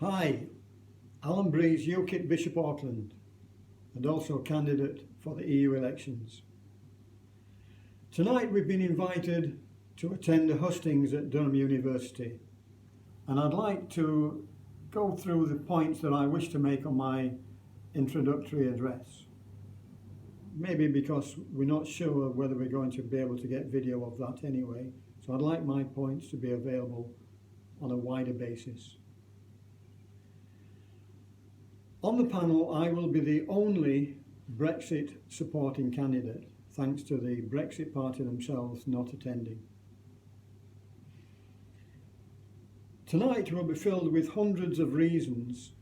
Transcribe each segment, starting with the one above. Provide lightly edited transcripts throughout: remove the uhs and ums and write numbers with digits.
Hi, Alan Breeze, UKIP Bishop Auckland, and also candidate for the EU elections. Tonight we've been invited to attend the hustings at Durham University, and I'd like to go through the points that I wish to make on my introductory address. Maybe because we're not sure whether we're going to be able to get video of that anyway, so I'd like my points to be available on a wider basis. On the panel, I will be the only Brexit supporting candidate, thanks to the Brexit party themselves not attending. Tonight will be filled with hundreds of reasons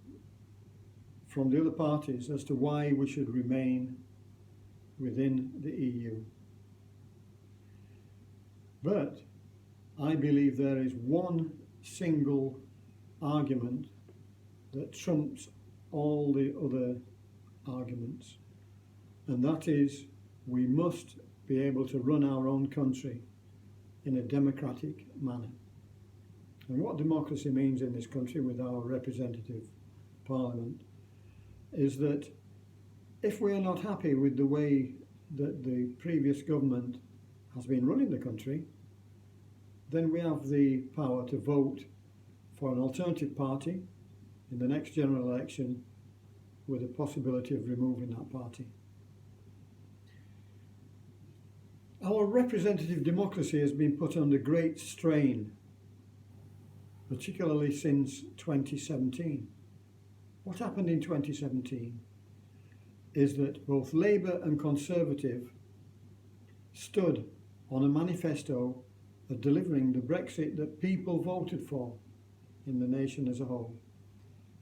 from the other parties as to why we should remain within the EU. But I believe there is one single argument that trumps all the other arguments, and that is we must be able to run our own country in a democratic manner. And what democracy means in this country with our representative parliament is that if we are not happy with the way that the previous government has been running the country, then we have the power to vote for an alternative party in the next general election with the possibility of removing that party. Our representative democracy has been put under great strain, particularly since 2017. What happened in 2017 is that both Labour and Conservative stood on a manifesto of delivering the Brexit that people voted for in the nation as a whole.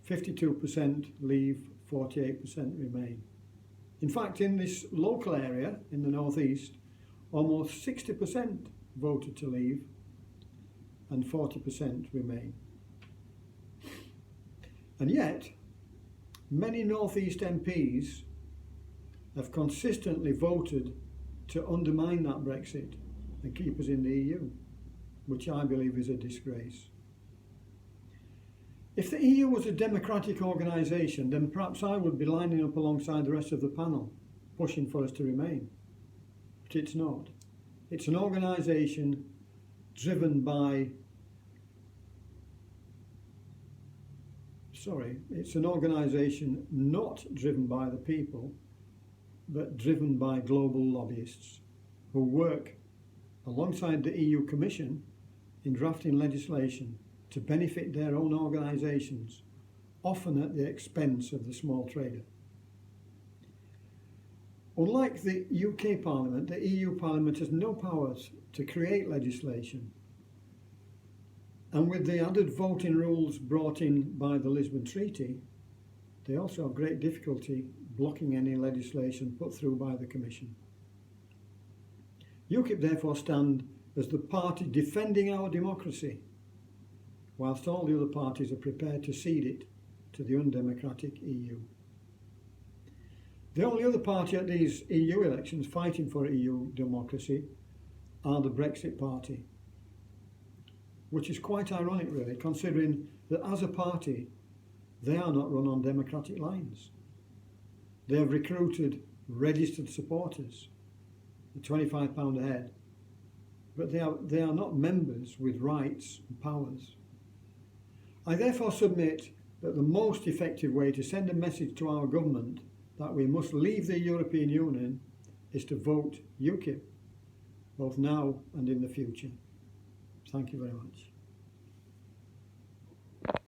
52% leave, 48% remain. In fact, in this local area in the northeast, almost 60% voted to leave and 40% remain. And yet, many northeast MPs have consistently voted to undermine that Brexit and keep us in the EU, which I believe is a disgrace. If the EU was a democratic organisation, then perhaps I would be lining up alongside the rest of the panel, pushing for us to remain. But it's not. It's an organisation driven by... it's an organisation not driven by the people, but driven by global lobbyists who work alongside the EU Commission in drafting legislation to benefit their own organisations, often at the expense of the small trader. Unlike the UK Parliament, the EU Parliament has no powers to create legislation. And with the added voting rules brought in by the Lisbon Treaty, they also have great difficulty blocking any legislation put through by the Commission. UKIP therefore stand as the party defending our democracy, whilst all the other parties are prepared to cede it to the undemocratic EU. The only other party at these EU elections fighting for EU democracy are the Brexit party, which is quite ironic really, considering that as a party they are not run on democratic lines. They have recruited registered supporters at £25 a head, but they are not members with rights and powers. I therefore submit that the most effective way to send a message to our government that we must leave the European Union is to vote UKIP, both now and in the future. Thank you very much.